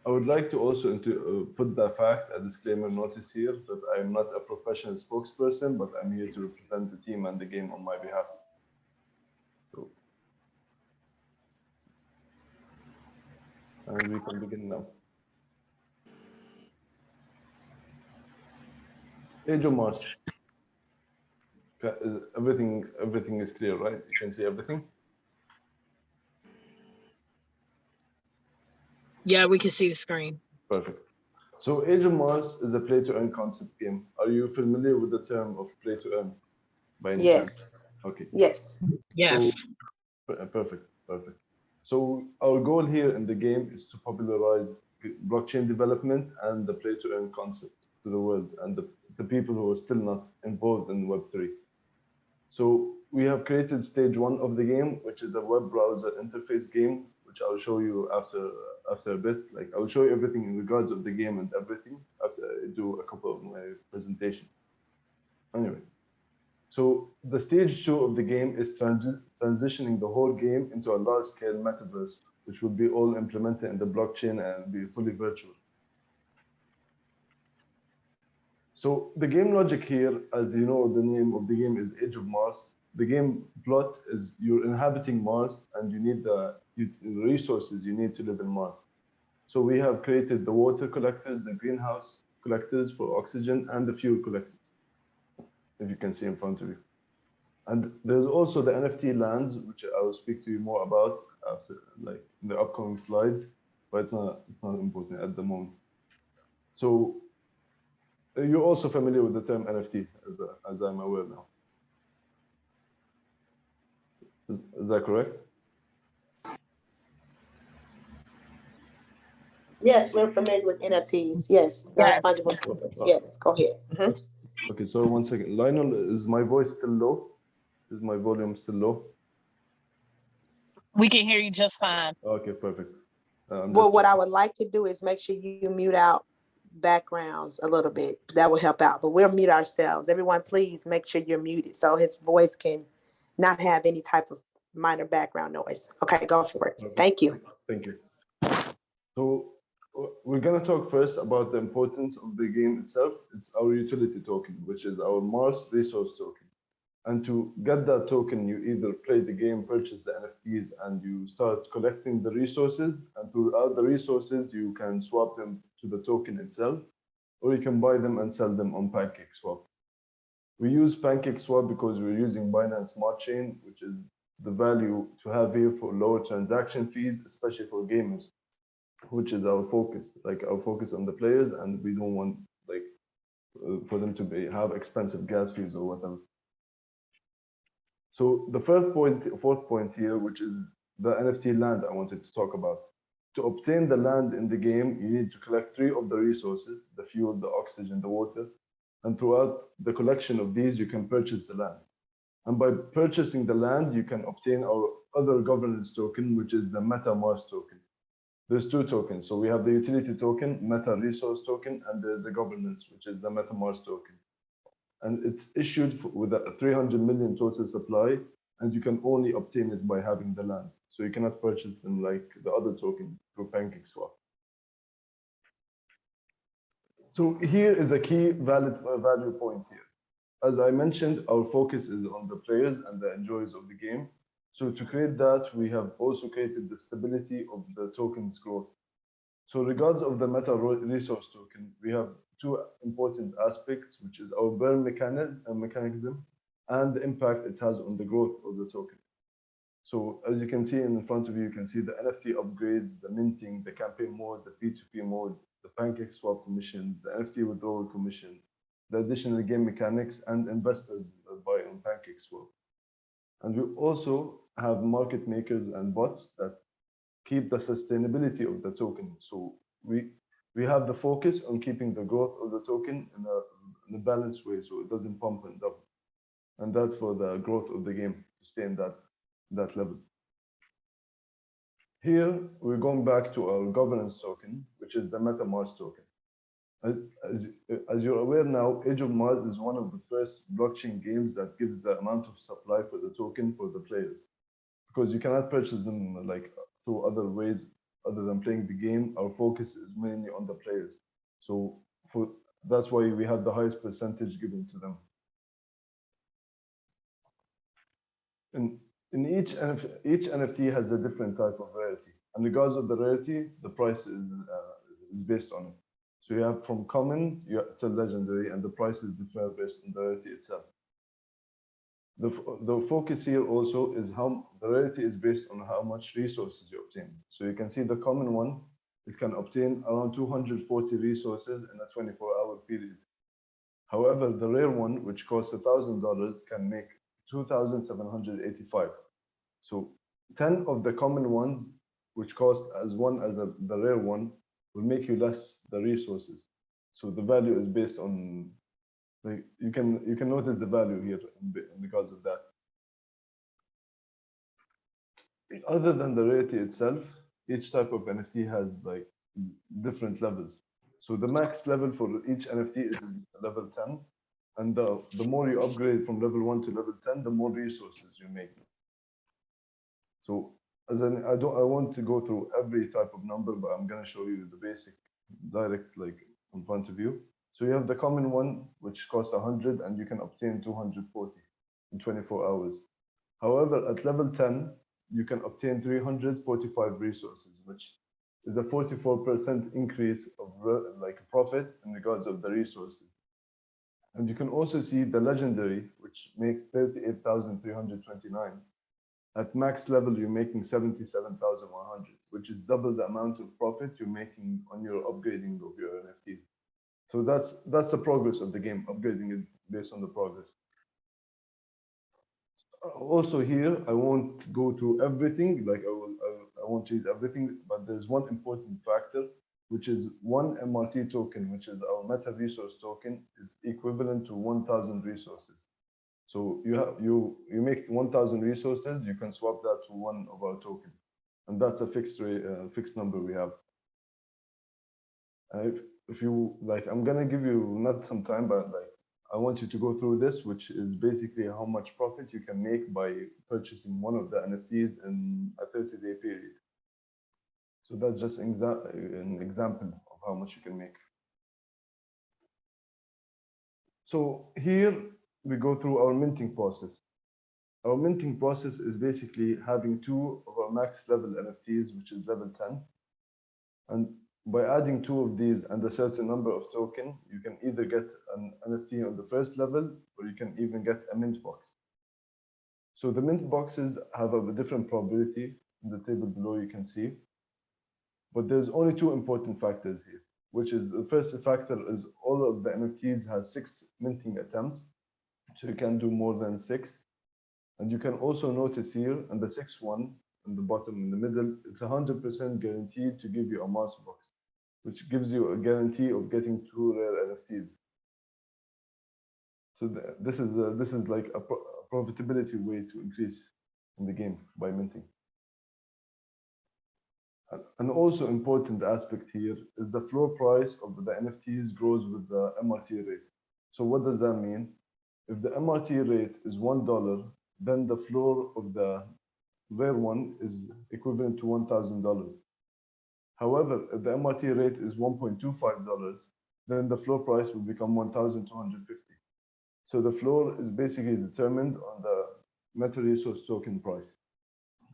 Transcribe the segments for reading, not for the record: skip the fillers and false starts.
I would like to also put the fact, a disclaimer notice here, that I'm not a professional spokesperson, but I'm here to represent the team and the game on my behalf. So, and we can begin now. AgeofMars. Everything is clear, right? You can see everything? Yeah, we can see the screen. Perfect. So AgeofMars is a play-to-earn concept game. Are you familiar with the term of play-to-earn by any chance? Okay. Yes. Yes. So, perfect. So our goal here in the game is to popularize blockchain development and the play-to-earn concept to the world and the people who are still not involved in Web3. So we have created stage 1 of the game, which is a web browser interface game, which I'll show you after a bit. Like I'll show you everything in regards of the game and everything after I do a couple of my presentation. Anyway, so the stage 2 of the game is transitioning the whole game into a large-scale metaverse, which will be all implemented in the blockchain and be fully virtual. So the game logic here, as you know, the name of the game is AgeofMars. The game plot is you're inhabiting Mars and you need the resources you need to live in Mars. So we have created the water collectors, the greenhouse collectors for oxygen, and the fuel collectors, if you can see in front of you. And there's also the NFT lands, which I will speak to you more about after, like in the upcoming slides, but it's not important at the moment. So you're also familiar with the term NFT, as I'm aware now. Is that correct? Yes, we're familiar with NFTs. Yes, not fungible tokens. Yes, go ahead. Okay, so 1 second. Lionel, is my voice still low? Is my volume still low? We can hear you just fine. Okay, perfect. Well, what I would like to do is make sure you mute out backgrounds a little bit. That will help out, but we'll mute ourselves. Everyone, please make sure you're muted so his voice can not have any type of minor background noise. Okay, go for it. Perfect. Thank you. Thank you. So we're going to talk first about the importance of the game itself. It's our utility token, which is our Mars resource token. And to get that token, you either play the game, purchase the NFTs, and you start collecting the resources. And throughout the resources, you can swap them to the token itself, or you can buy them and sell them on PancakeSwap. We use PancakeSwap because we're using Binance Smart Chain, which is the value to have here for lower transaction fees, especially for gamers, which is our focus, like our focus on the players, and we don't want like for them to have expensive gas fees or whatever. So the fourth point here, which is the NFT land I wanted to talk about. To obtain the land in the game, you need to collect 3 of the resources: the fuel, the oxygen, the water. And throughout the collection of these, you can purchase the land. And by purchasing the land, you can obtain our other governance token, which is the MetaMars token. There's 2 tokens. So we have the utility token, Meta Resource token, and there's the governance, which is the MetaMars token. And it's issued with a 300 million total supply, and you can only obtain it by having the lands. So you cannot purchase them like the other token through PancakeSwap. So here is a key value point here. As I mentioned, our focus is on the players and the enjoyers of the game. So to create that, we have also created the stability of the token's growth. So regards of the Meta Resource token, we have 2 important aspects, which is our burn mechanism and the impact it has on the growth of the token. So as you can see in front of you, you can see the NFT upgrades, the minting, the campaign mode, the P2P mode, the PancakeSwap commissions, the NFT withdrawal commission, the additional game mechanics, and investors that buy on PancakeSwap. And we also have market makers and bots that keep the sustainability of the token. So we have the focus on keeping the growth of the token in a balanced way, so it doesn't pump and dump. And that's for the growth of the game to stay in that level. Here, we're going back to our governance token, which is the MetaMars token. As you're aware now, AgeofMars is one of the first blockchain games that gives the amount of supply for the token for the players, because you cannot purchase them like through other ways other than playing the game, our focus is mainly on the players. So that's why we have the highest percentage given to them. In each NFT has a different type of rarity, and regardless of the rarity, the price is based on it. So you have from common to legendary, and the price is different based on the rarity itself. The focus here also is how the rarity is based on how much resources you obtain. So you can see the common one, it can obtain around 240 resources in a 24-hour period. However, the rare one, which costs $1,000, can make 2,785. So 10 of the common ones, which cost as the rare one, will make you less the resources. So the value is based on, like, you can notice the value here because of that. Other than the rarity itself, each type of NFT has like different levels. So the max level for each NFT is level 10. And the more you upgrade from level 1 to level 10, the more resources you make. So I want to go through every type of number, but I'm going to show you the basic direct, like in front of you. So you have the common one, which costs 100, and you can obtain 240 in 24 hours. However, at level 10, you can obtain 345 resources, which is a 44% increase of like profit in regards of the resources. And you can also see the legendary, which makes 38,329. At max level, you're making 77,100, which is double the amount of profit you're making on your upgrading of your NFT. So that's the progress of the game. Upgrading is based on the progress. Also here, I won't go through everything, like I won't read everything, but there's one important factor, which is one MRT token, which is our meta resource token, is equivalent to 1,000 resources. So you make 1,000 resources, you can swap that to one of our tokens, and that's a fixed number we have. If you like, I'm gonna give you not some time, but like I want you to go through this, which is basically how much profit you can make by purchasing one of the NFTs in a 30-day period. So that's just an example of how much you can make. So here we go through our minting process. Our minting process is basically having two of our max level NFTs, which is level 10. And by adding two of these and a certain number of tokens, you can either get an NFT on the first level, or you can even get a mint box. So the mint boxes have a different probability. In the table below, you can see. But there's only two important factors here, which is the first factor is all of the NFTs has 6 minting attempts. So you can do more than 6. And you can also notice here, and the sixth one, in the bottom in the middle, it's 100% guaranteed to give you a Mars box, which gives you a guarantee of getting 2 rare NFTs. So this is like a profitability way to increase in the game by minting. An also important aspect here is the floor price of the NFTs grows with the MRT rate. So what does that mean? If the MRT rate is $1, then the floor of the rare one is equivalent to $1,000. However, if the MRT rate is $1.25, then the floor price will become $1,250. So the floor is basically determined on the meta resource token price.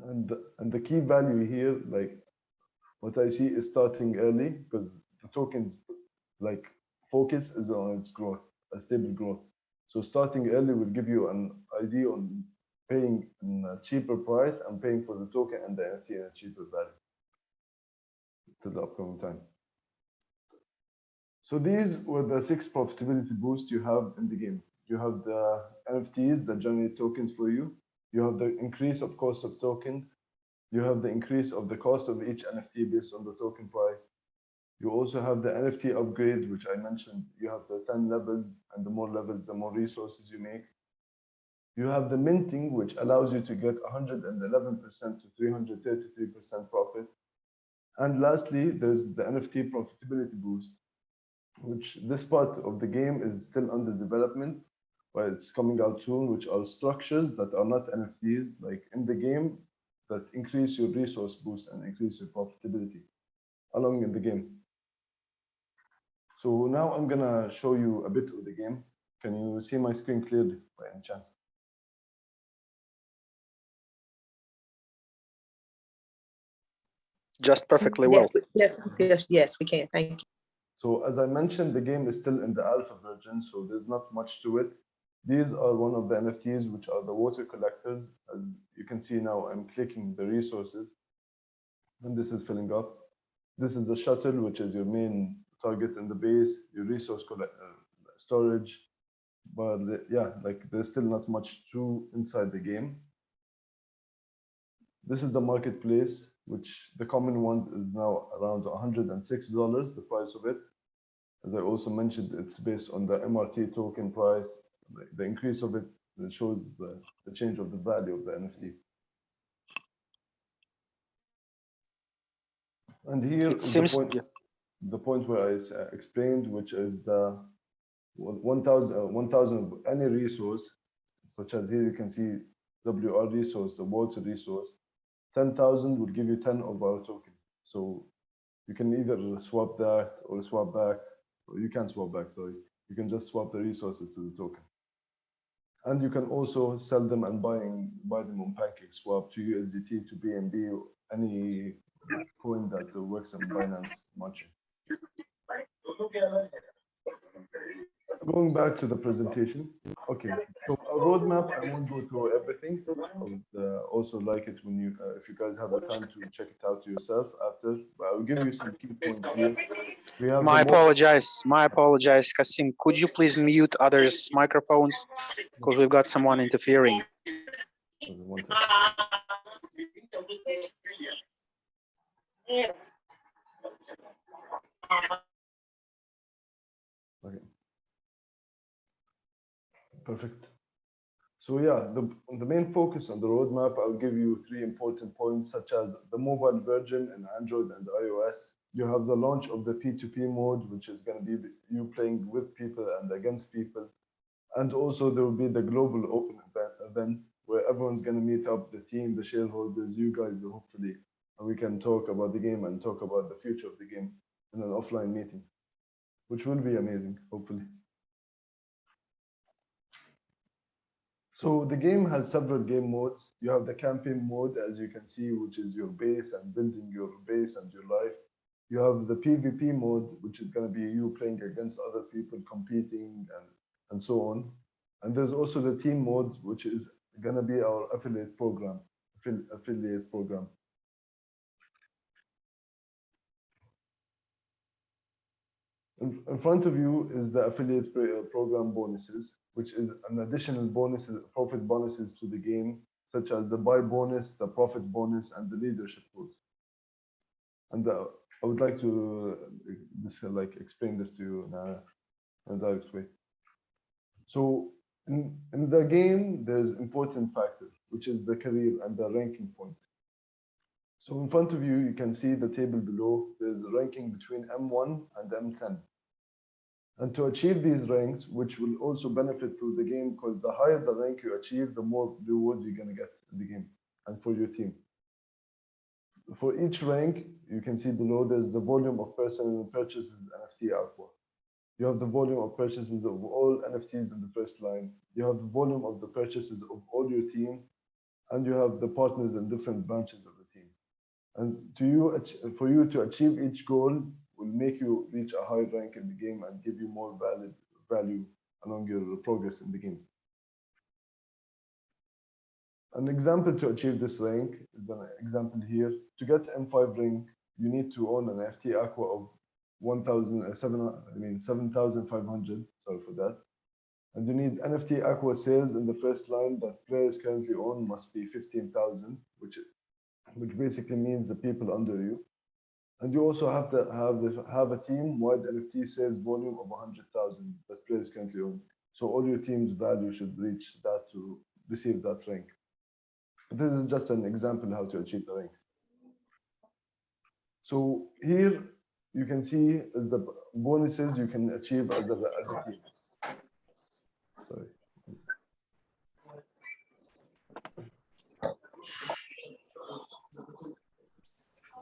And the key value here, like what I see is starting early, because the tokens like focus is on its growth, a stable growth. So starting early will give you an idea on paying a cheaper price and paying for the token and the NFT at a cheaper value to the upcoming time. So these were the 6 profitability boosts you have in the game. You have the NFTs that generate tokens for you. You have the increase of cost of tokens. You have the increase of the cost of each NFT based on the token price. You also have the NFT upgrade, which I mentioned. You have the 10 levels, and the more levels, the more resources you make. You have the minting, which allows you to get 111% to 333% profit. And lastly, there's the NFT profitability boost, which this part of the game is still under development, but it's coming out soon, which are structures that are not NFTs. Like in the game, that increase your resource boost and increase your profitability along in the game. So now I'm gonna show you a bit of the game. Can you see my screen clearly by any chance? Just perfectly well. Yes, we can. Thank you. So as I mentioned, the game is still in the alpha version, so there's not much to it. These are one of the NFTs, which are the water collectors. As you can see now, I'm clicking the resources, and this is filling up. This is the shuttle, which is your main target in the base, your resource storage. But yeah, like there's still not much to inside the game. This is the marketplace, which the common ones is now around $106, the price of it. As I also mentioned, it's based on the MRT token price. The increase of it shows the change of the value of the NFT. And here It is seems the point where I explained, which is the 1,000 of any resource, such as here you can see WR resource, the water resource. 10,000 will give you 10 of our token. So you can either swap that or swap back, or you can't swap back, sorry. You can just swap the resources to the token. And you can also sell them and buy them on PancakeSwap to USDT, to BNB, any coin that works in Binance Market. Going back to the presentation. Okay, so our roadmap, I won't go through everything. I would also like it when you, if you guys have the time to check it out yourself after, but I'll give you some key points here. We have my apologize, Kasim. Could you please mute others' microphones? Because we've got someone interfering. One second. Okay. Perfect. So yeah, the main focus on the roadmap, I'll give you 3 important points, such as the mobile version in Android and iOS. You have the launch of the P2P mode, which is going to be you playing with people and against people. And also there will be the global open event where everyone's going to meet up, the team, the shareholders, you guys, hopefully, and we can talk about the game and talk about the future of the game in an offline meeting, which will be amazing, hopefully. So the game has several game modes. You have the campaign mode, as you can see, which is your base and building your base and your life. You have the PvP mode, which is going to be you playing against other people, competing and so on. And there's also the team mode, which is going to be our affiliate program. In front of you is the affiliate program bonuses, which is an additional bonuses, profit bonuses to the game, such as the buy bonus, the profit bonus, and the leadership boost. And I would like to explain this to you in a direct way. So in the game, there's important factor, which is the career and the ranking point. So in front of you, you can see the table below. There's a ranking between M1 and M10. And to achieve these ranks, which will also benefit through the game, because the higher the rank you achieve, the more reward you're going to get in the game and for your team. For each rank, you can see below, there's the volume of personal purchases NFT Aqua. You have the volume of purchases of all NFTs in the first line. You have the volume of the purchases of all your team, and you have the partners in different branches of the team. And for you to achieve each goal will make you reach a high rank in the game and give you more value along your progress in the game. An example to achieve this rank is an example here. To get M5 rank, you need to own an NFT Aqua of 7,500, sorry for that. And you need NFT Aqua sales in the first line that players currently own must be 15,000, which basically means the people under you. And you also have to have a team-wide NFT sales volume of 100,000 that players currently own. So all your team's value should reach that to receive that rank. But this is just an example how to achieve the ranks. So here you can see is the bonuses you can achieve as a team. Sorry.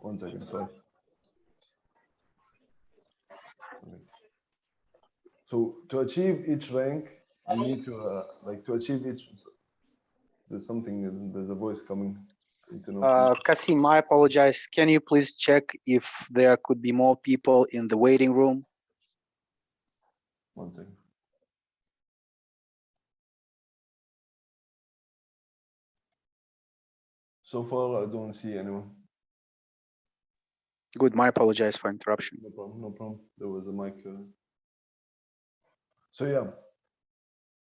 1 second, sorry. Okay. So to achieve each rank, you need to like to achieve each. There's something. There's a voice coming. Kasim, I apologize. Can you please check if there could be more people in the waiting room? 1 second. So far, I don't see anyone. Good. My apologize for interruption. No problem. No problem. There was a mic. So yeah,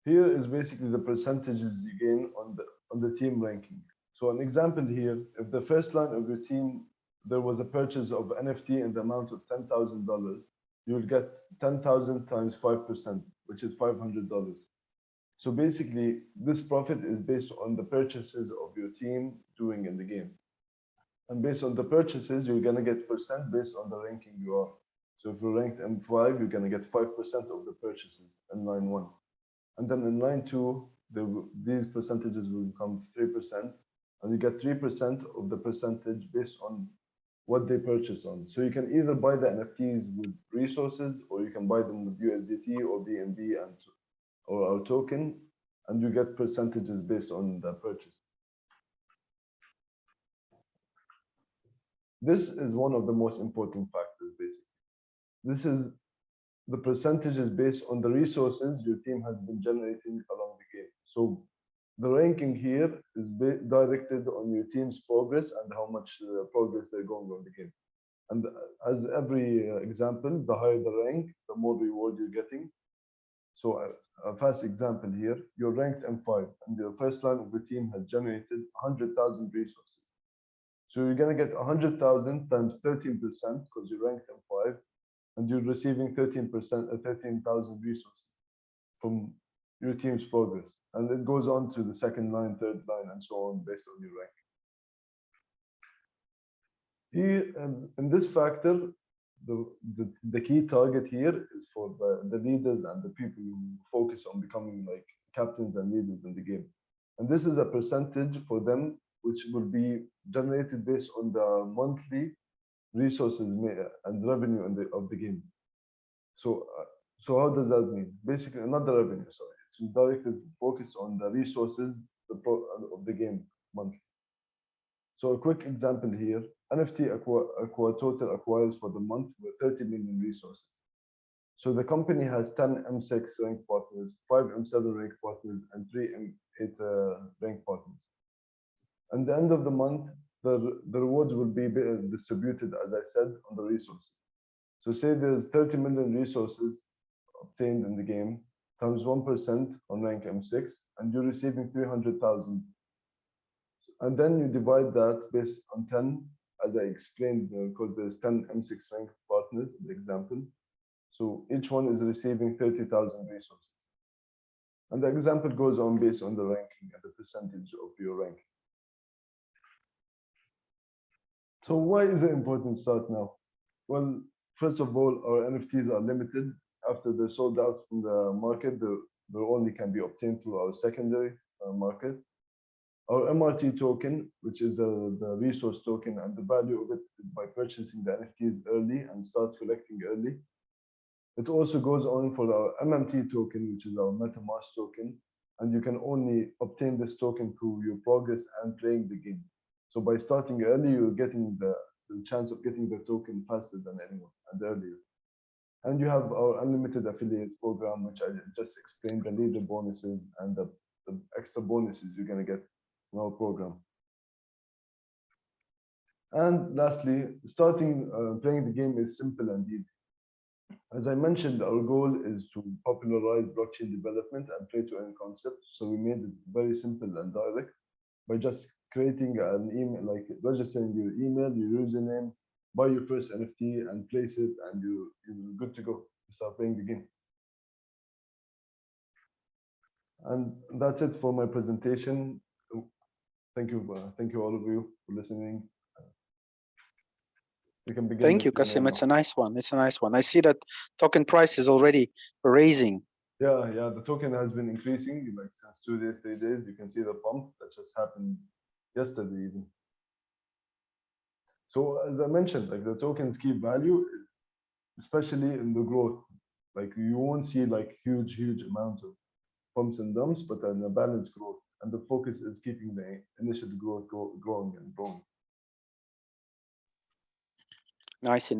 here is basically the percentages you gain on the team ranking. So an example here, if the first line of your team there was a purchase of NFT in the amount of $10,000, you will get 10,000 times 5%, which is $500. So basically, this profit is based on the purchases of your team doing in the game. And based on the purchases, you're going to get percent based on the ranking you are. So if you're ranked M5, you're going to get 5% of the purchases in line 1. And then in line 2, these percentages will become 3%. And you get 3% of the percentage based on what they purchase on. So you can either buy the NFTs with resources, or you can buy them with USDT or BNB or our token, and you get percentages based on the purchase. This is one of the most important factors, basically. This is the percentages based on the resources your team has been generating along the game. So the ranking here is directed on your team's progress and how much progress they're going on the game. And as every example, the higher the rank, the more reward you're getting. So a fast example here, you're ranked M5 and the first line of the team has generated 100,000 resources. So you're going to get 100,000 times 13% because you ranked M5 and you're receiving 13%, 13,000 resources from your team's progress. And it goes on to the second line, third line, and so on based on your rank. Here, in this factor, the key target here is for the leaders and the people who focus on becoming like captains and leaders in the game. And this is a percentage for them, which will be generated based on the monthly resources and revenue of the game. So how does that mean? Basically, not the revenue, sorry. It's directed focus on the resources of the game monthly. So a quick example here, NFT total acquires for the month with 30 million resources. So the company has 10 M6 ranked partners, 5 M7 ranked partners, and 3 M8 ranked partners. At the end of the month, the rewards will be distributed, as I said, on the resources. So say there's 30 million resources obtained in the game, times 1% on rank M6, and you're receiving 300,000. And then you divide that based on 10, as I explained, because there's 10 M6 ranked partners, the example. So each one is receiving 30,000 resources. And the example goes on based on the ranking and the percentage of your rank. So why is it important to start now? Well, first of all, our NFTs are limited. After they're sold out from the market, they only can be obtained through our secondary market. Our MRT token, which is the resource token, and the value of it is by purchasing the NFTs early and start collecting early. It also goes on for our MMT token, which is our MetaUnivers token, and you can only obtain this token through your progress and playing the game. So by starting early, you're getting the chance of getting the token faster than anyone and earlier. And you have our unlimited affiliate program, which I just explained, the leader bonuses and the extra bonuses you're going to get in our program. And lastly, starting playing the game is simple and easy. As I mentioned, our goal is to popularize blockchain development and play-to-earn concept. So we made it very simple and direct by just creating an email, like registering your email, your username, buy your first NFT and place it, and you're good to go to start playing the game. And that's it for my presentation. Thank you all of you for listening. We can begin. Thank you, Kasim. It's a nice one. It's a nice one. I see that token price is already raising. Yeah, the token has been increasing like since 2 days, 3 days. You can see the pump that just happened yesterday even. So as I mentioned, like the tokens keep value, especially in the growth. Like you won't see like huge amount of pumps and dumps, but in a balanced growth. And the focus is keeping the initial growth growing and growing. Nice.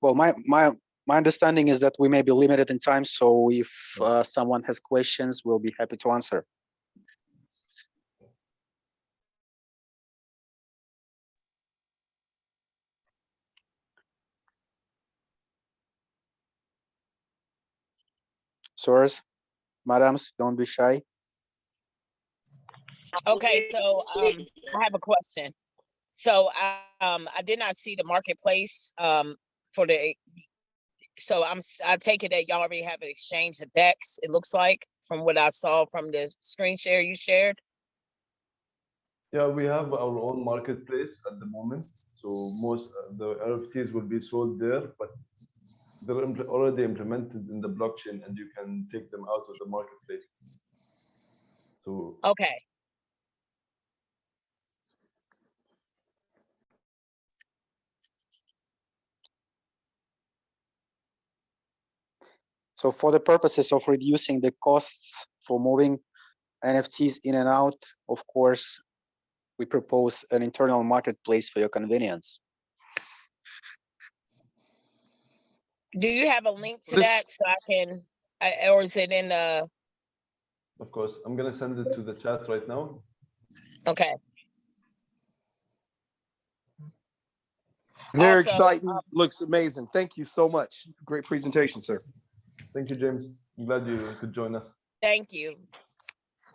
Well, my understanding is that we may be limited in time, so if someone has questions, we'll be happy to answer. Sirs, madams, don't be shy. Okay, so I have a question. So I did not see the marketplace for the. So I take it that y'all already have an exchange of decks. It looks like from what I saw from the screen share you shared. Yeah, we have our own marketplace at the moment. So most the NFTs will be sold there, but they're already implemented in the blockchain, and you can take them out of the marketplace. So Okay. So for the purposes of reducing the costs for moving NFTs in and out, of course, we propose an internal marketplace for your convenience. Do you have a link to that so I can, or is it in the? of course, I'm gonna send it to the chat right now. Okay. Very Also, exciting. Looks amazing. Thank you so much. Great presentation, sir. Thank you, James. I'm glad you could join us. Thank you.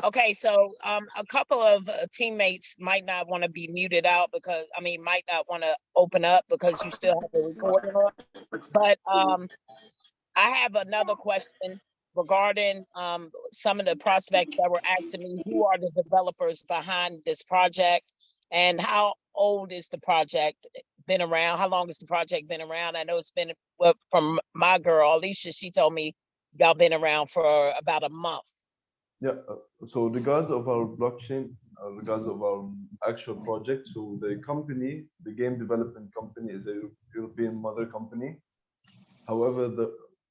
Okay, so a couple of teammates might not want to be muted out because might not want to open up because you still have the recording on. But I have another question regarding some of the prospects that were asking me who are the developers behind this project and how old is the project been around? How long has the project been around? I know it's been from my girl Alicia. She told me y'all been around for about a month. Yeah, so regards of our blockchain, regards of our actual project, so the company, the game development company is a European mother company. However,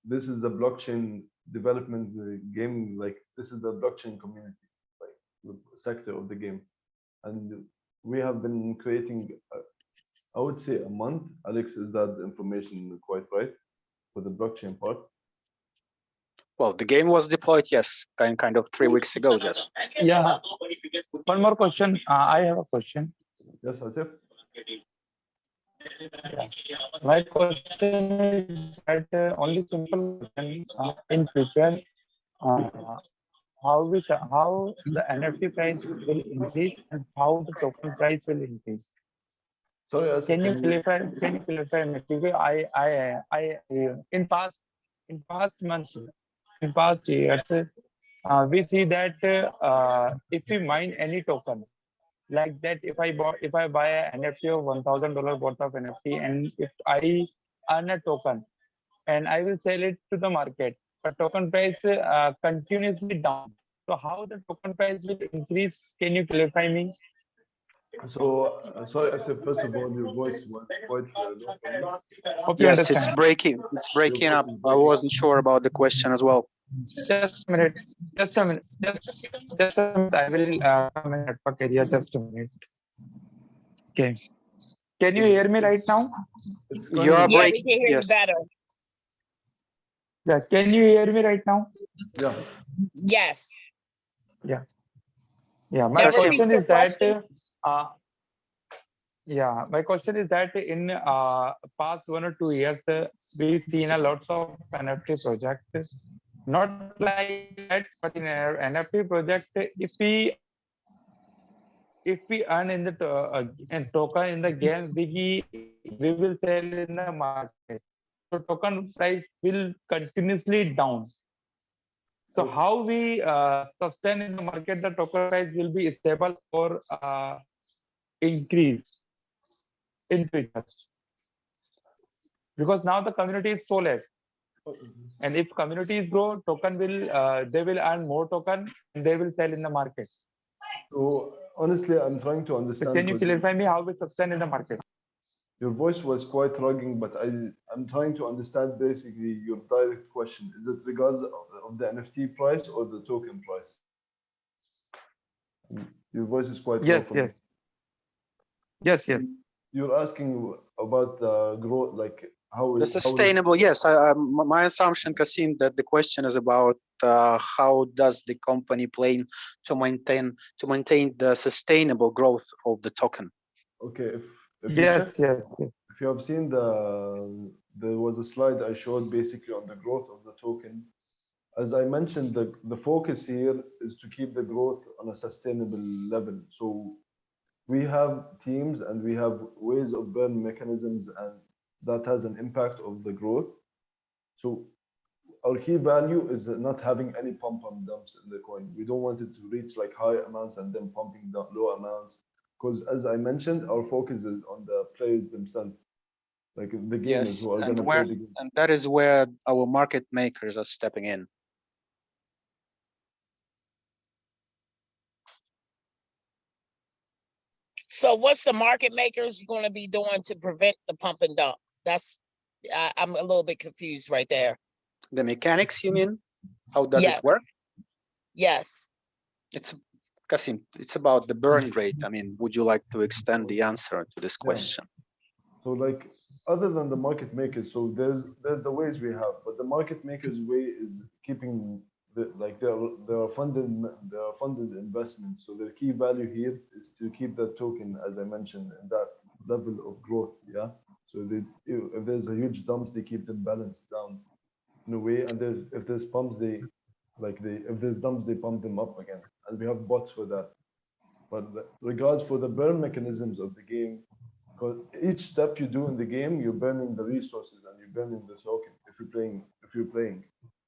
this is the blockchain development game, like this is the blockchain community, like the sector of the game. And we have been creating, I would say a month. Alex, is that information quite right for the blockchain part? Well, the game was deployed, yes, kind of 3 weeks ago, just. Yeah. One more question. I have a question. Yes, Asif? Yeah. My question is that only simple question. In future, how the NFT price will increase and how the token price will increase? Sorry, Asif, Can you clarify? Can you clarify me? Because I in past months, in past years, we see that if we mine any token, like that, if I buy an NFT of $1,000 worth of NFT, and if I earn a token and I will sell it to the market, but token price continuously down. So how the token price will increase? Can you clarify me? So, sorry, Asif, first of all, your voice was quite low for me. Hope you Yes, it's understand. breaking up. I wasn't sure about the question as well. Just a minute. Just a minute. Just a minute. I will come in network area. Just a minute. Okay. Can you hear me right now? It's You are kind of, Yeah, we breaking. can hear Yes. you better. Yeah. Can you hear me right now? yeah. Yes. Yeah. Yeah. Now repeat Question your is that. question. Yeah. My question is that in past 1 or 2 years, we've seen a lots of NFT projects. Not like that, but in our NFT project, if we earn in the token in the game, we will sell in the market. So token price will continuously down. So how we sustain in the market, the token price will be stable or increase in future. Because now the community is so less. And if communities grow, token will they will earn more token and they will sell in the market. So honestly, I'm trying to So understand. can you clarify me how we sustain in the market? Your voice was quite rugging, but I'm trying to understand basically your direct question. Is it regards of the NFT price or the token price? Your voice is quite low Yes, for me. yes, yes. You're asking about growth, like how The sustainable, yes. My assumption, Kasim, that the question is about how does the company plan to maintain the sustainable growth of the token. Okay, if you Yes, check, yes, yes. if you have seen there was a slide I showed basically on the growth of the token. As I mentioned, the focus here is to keep the growth on a sustainable level. So we have teams and we have ways of burn mechanisms, and that has an impact of the growth. So our key value is not having any pump and dumps in the coin. We don't want it to reach like high amounts and then pumping down low amounts. Because as I mentioned, our focus is on the players themselves. Like the gamers Yes, who are and gonna play the game. and that is where our market makers are stepping in. So what's the market makers going to be doing to prevent the pump and dump? That's I'm a little bit confused right there. The mechanics, you mean? How does Yes. it work? Yes. It's Kasim, it's about the burn rate. I mean, would you like to extend the answer to this question? So like other than the market makers, so there's the ways we have, but the market makers way is keeping like there are funded investments. So their key value here is to keep that token, as I mentioned, in that level of growth. Yeah. So if there's a huge dumps, they keep them balanced down in a way, and if there's pumps, if there's dumps, they pump them up again, and we have bots for that. But regards for the burn mechanisms of the game, because each step you do in the game, you're burning the resources and you're burning the token if you're playing.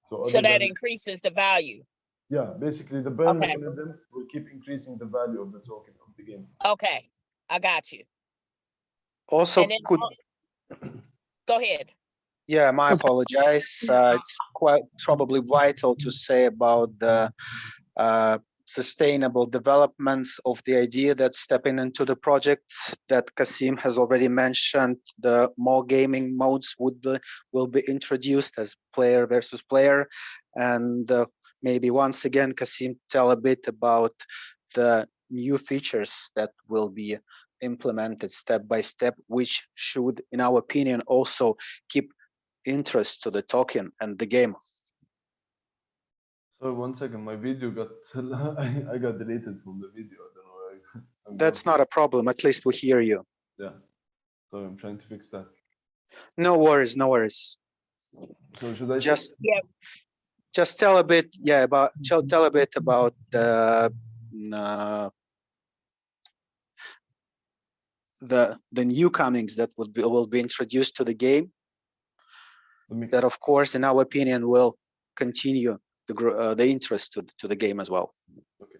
So So other that than increases the value. yeah, basically the burn Okay. mechanism will keep increasing the value of the token of the game. Okay. I got you. Also, And then go ahead. yeah, my apologize. It's quite probably vital to say about the sustainable developments of the idea that's stepping into the project that Kasim has already mentioned. The more gaming modes will be introduced as player versus player, and maybe once again, Kasim, tell a bit about the new features that will be implemented step by step, which should, in our opinion, also keep interest to the token and the game. So 1 second, my video got I got deleted from the video. I don't know where I'm That's going. not a problem. At least we hear you. Yeah. So I'm trying to fix that. No worries, no worries. So should I Just Yeah. just tell a bit, yeah, about tell a bit about uh, the newcomings that will be introduced to the game. That, of course, in our opinion, will continue the interest to the game as well. Okay.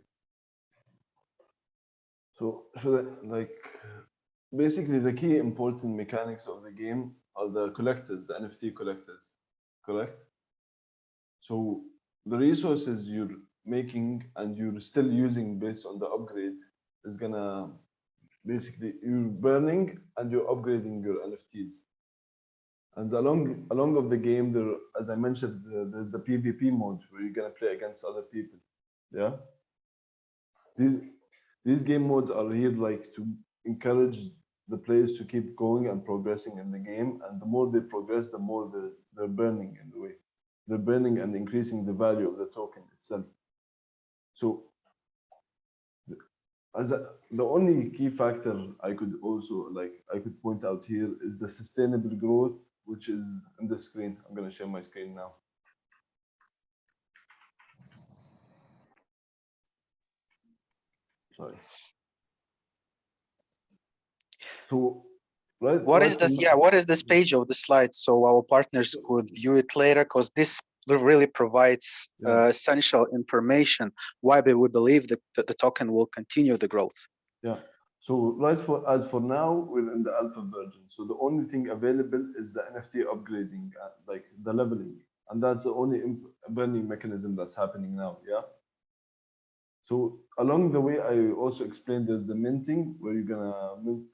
So should I like basically the key important mechanics of the game are the collectors, the NFT collectors, correct? So the resources you're making and you're still using based on the upgrade is gonna basically you're burning and you're upgrading your NFTs. And along of the game, there, as I mentioned, there's the PvP mode where you're gonna play against other people. Yeah. These game modes are here like to encourage the players to keep going and progressing in the game. And the more they progress, the more they're burning in the way. They're burning and increasing the value of the token itself. So the only key factor I could also I could point out here is the sustainable growth, which is in the screen. I'm gonna share my screen now. Sorry. So What is this? Yeah, what is this page of the slide so our partners could view it later? Because this really provides essential information why we would believe that the token will continue the growth. Yeah. So as for now, we're in the alpha version. So the only thing available is the NFT upgrading, like the leveling, and that's the only burning mechanism that's happening now. Yeah. So along the way, I also explained there's the minting where you're gonna mint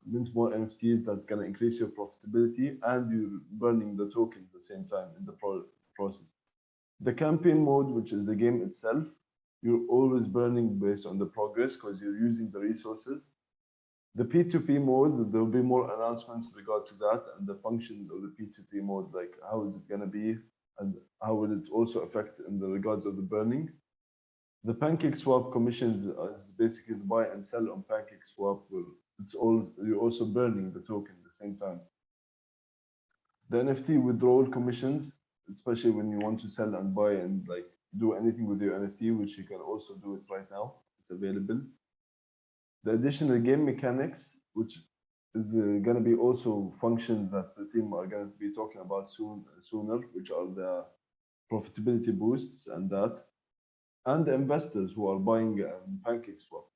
mint more NFTs, that's gonna increase your profitability, and you're burning the token at the same time in the process. The campaign mode, which is the game itself, you're always burning based on the progress because you're using the resources. The P2P mode, there'll be more announcements in regard to that and the function of the P2P mode, like how is it gonna be and how will it also affect in the regards of the burning. The Pancake Swap commissions is basically the buy and sell on Pancake Swap. You're also burning the token at the same time. The NFT withdrawal commissions, especially when you want to sell and buy and like do anything with your NFT, which you can also do it right now. It's available. The additional game mechanics, which is going to be also functions that the team are going to be talking about sooner, which are the profitability boosts and that, and the investors who are buying Pancake Swap.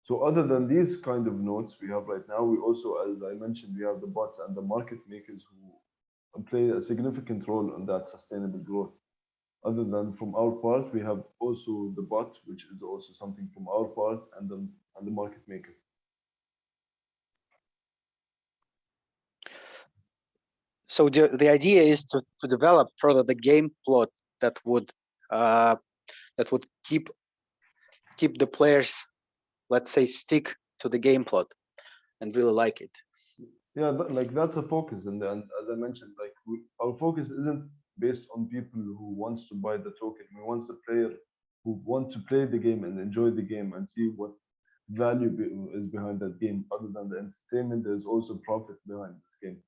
So other than these kind of notes we have right now, we also, as I mentioned, we have the bots and the market makers who play a significant role in that sustainable growth. Other than from our part, we have also the bot, which is also something from our part, and the market makers. So the idea is to develop further the game plot that would keep the players, let's say, stick to the game plot and really like it. Yeah, like that's a focus, and as I mentioned, like our focus isn't based on people who wants to buy the token. We want the player who want to play the game and enjoy the game and see what value is behind that game. Other than the entertainment, there's also profit behind this game.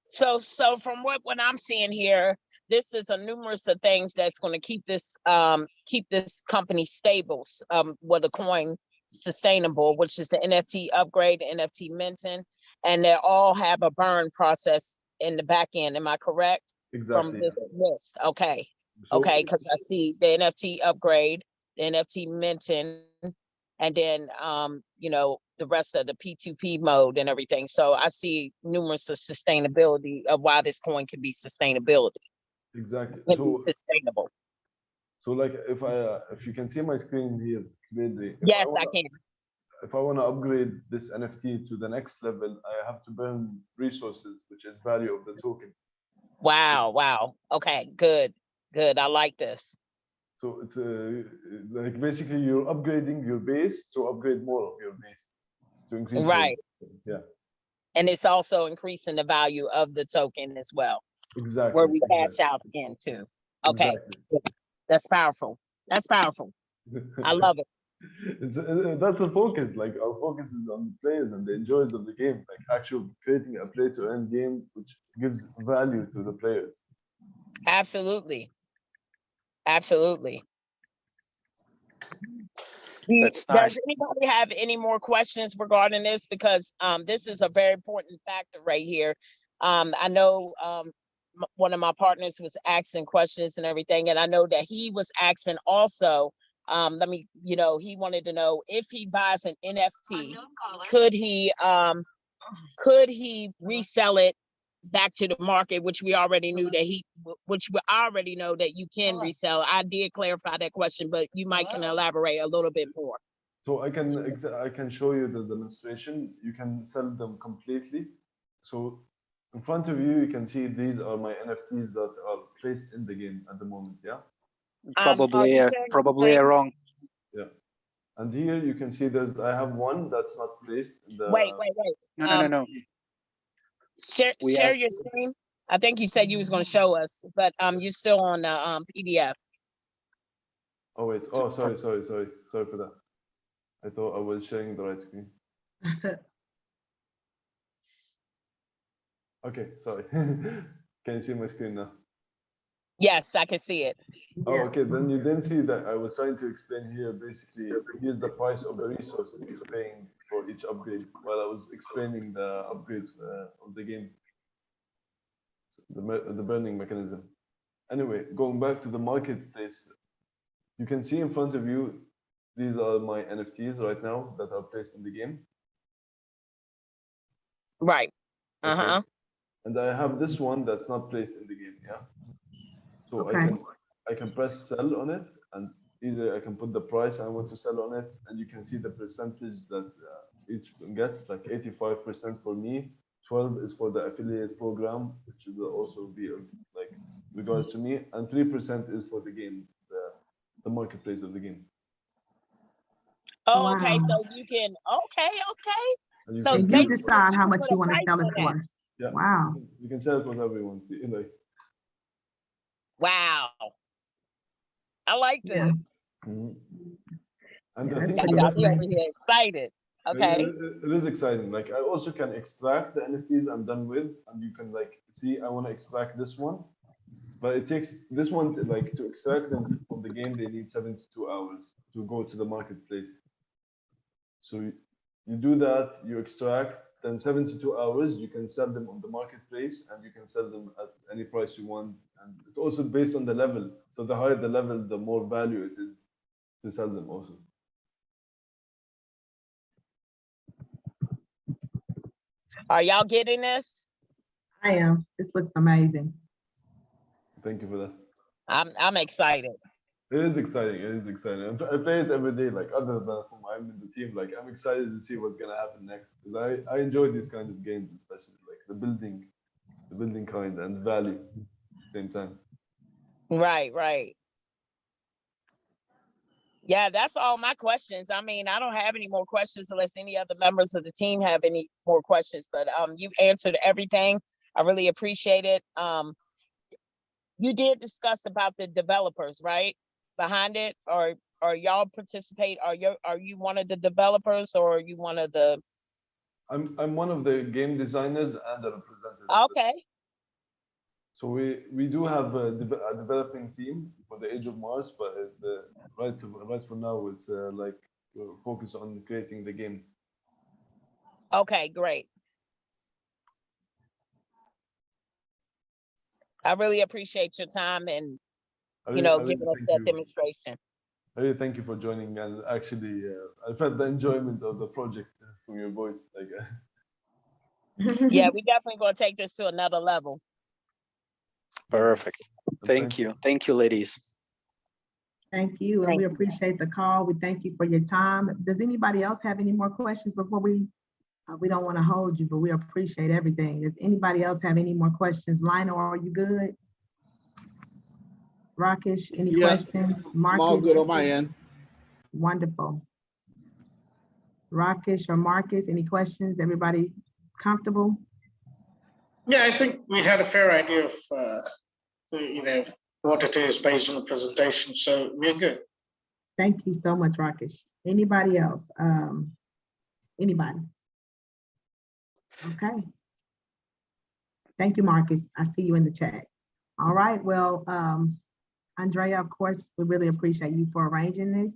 So from what I'm seeing here, this is a numerous of things that's going to keep this company stable, with the coin sustainable, which is the NFT upgrade, the NFT minting, and they all have a burn process in the back end. Am I correct? Exactly. From this list. Okay. So, okay, because I see the NFT upgrade, the NFT minting, and then you know, the rest of the P2P mode and everything. So I see numerous of sustainability of why this coin can be sustainability. Exactly. Can be sustainable. So like if you can see my screen here clearly, Yes, I can. If I want to upgrade this NFT to the next level, I have to burn resources, which is value of the token. Wow, wow. Okay, good, good. I like this. So it's like basically you're upgrading your base to upgrade more of your base to increase. Right. Yeah. And it's also increasing the value of the token as well. Exactly. Where we cash out again too. Okay. Exactly. That's powerful. That's powerful. I love it. That's a focus. Like our focus is on the players and the enjoyers of the game, like actually creating a play-to-earn game which gives value to the players. Absolutely. Absolutely. That's nice. Does anybody have any more questions regarding this? Because this is a very important factor right here. I know one of my partners was asking questions and everything, and I know that he was asking also, he wanted to know if he buys an NFT, could he resell it back to the market, which we already knew that which we already know that you can resell. I did clarify that question, but you might can elaborate a little bit more. So I can show you the demonstration. You can sell them completely. So in front of you, you can see these are my NFTs that are placed in the game at the moment. Yeah. Probably wrong. Yeah. And here you can see I have one that's not placed in the. Wait. No. Share your screen. I think you said you was going to show us, but you're still on the PDF. Oh wait. Oh, sorry for that. I thought I was sharing the right screen. Okay, sorry. Can you see my screen now? Yes, I can see it. Oh, okay. Then you didn't see that. I was trying to explain here. Basically, here's the price of the resources you're paying for each upgrade while I was explaining the upgrades of the game, the burning mechanism. Anyway, going back to the marketplace, you can see in front of you, these are my NFTs right now that are placed in the game. Right. Okay. And I have this one that's not placed in the game. Yeah. So I can press sell on it, and either I can put the price I want to sell on it, and you can see the percentage that each gets, like 85% for me, 12 is for the affiliate program, which will also be like regards to me, and 3% is for the game, the marketplace of the game. Oh, okay. Wow. So you can, okay. And you So can And you choose- basically decide how can much put you a want to price sell it on that. for. yeah, Wow. you can sell it whatever you want. Like, Wow. I like Yeah. this. mhm. And Yeah, I that's think Y'all pretty the got best me over exciting. here excited. Okay. It is exciting. Like I also can extract the NFTs I'm done with, and you can like see I want to extract this one, but it takes this one like to extract them from the game. They need 72 hours to go to the marketplace. So you do that, you extract, then 72 hours you can sell them on the marketplace, and you can sell them at any price you want. And it's also based on the level. So the higher the level, the more value it is to sell them also. Are y'all getting this? I am. This looks amazing. Thank you for that. I'm excited. It is exciting. It is exciting. I play it every day. Like other than from I'm in the team, like I'm excited to see what's gonna happen next, because I enjoy these kind of games, especially like the building kind and value at the same time. Right. Yeah, that's all my questions. I mean, I don't have any more questions unless any other members of the team have any more questions, but you answered everything. I really appreciate it. You did discuss about the developers, right? Behind it, or y'all participate? Are you one of the developers, or are you one of the? I'm one of the game designers and a representative. of the- Okay. So we do have a developing team for the Age of Mars, but right for now it's like focus on creating the game. Okay, great. I really appreciate your time and I you really- know I really giving us thank that you. demonstration. I really thank you for joining, and actually, I felt the enjoyment of the project from your voice. Like, Yeah, we definitely gonna take this to another level. Perfect. and Thank you. Thank you, ladies. Thank you, and Thank we you. appreciate the call. We thank you for your time. Does anybody else have any more questions before we don't want to hold you, but we appreciate everything. Does anybody else have any more questions? Lionel, are you good? Rakesh, any Yeah, questions? I'm all Marcus? good on my end. Wonderful. Rakesh or Marcus, any questions? Everybody comfortable? Yeah, I think we had a fair idea of what it is based on the presentation, so we're good. Thank you so much, Rakesh. Anybody else? Anybody? Okay. Thank you, Marcus. I see you in the chat. All right, well, Andrea, of course, we really appreciate you for arranging this.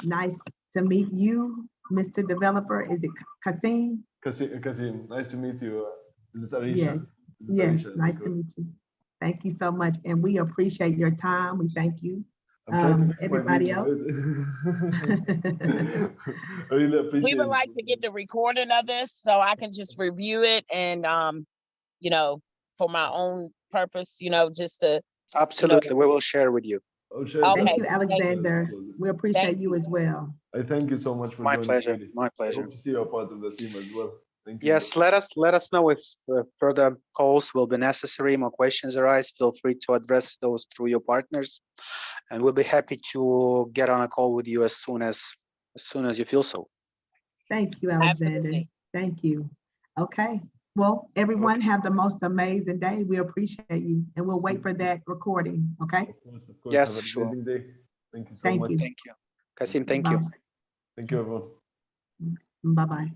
Nice to meet you, Mr. Developer. Is it Kasim? Kasim, nice to meet you. Is it Arisha? Yes, Is it yes, Arisha? nice to meet you. Thank you so much, and we appreciate your time. We thank you. I'm trying to fix my Everybody video. else? I really appreciate We would it. like to get the recording of this so I can just review it and you know, for my own purpose, you know, just to Absolutely. We will share with you. I'll share Okay. Thank that. you, Alexander. We appreciate Thank you as well. I thank you so much for My joining. pleasure. really. My I pleasure. hope to see you a part of the team as well. Thank you. Yes, let us know if further calls will be necessary, more questions arise. Feel free to address those through your partners, and we'll be happy to get on a call with you as soon as you feel so. Thank you, Alexander. Absolutely. Thank you. Okay. Well, everyone have the most amazing day. We appreciate you, and we'll wait for that recording. Okay. Of course. Yes, Have an sure. amazing day. Thank you so Thank much. you. Thank you. Kasim, thank you. Bye. Thank you, everyone. Bye-bye.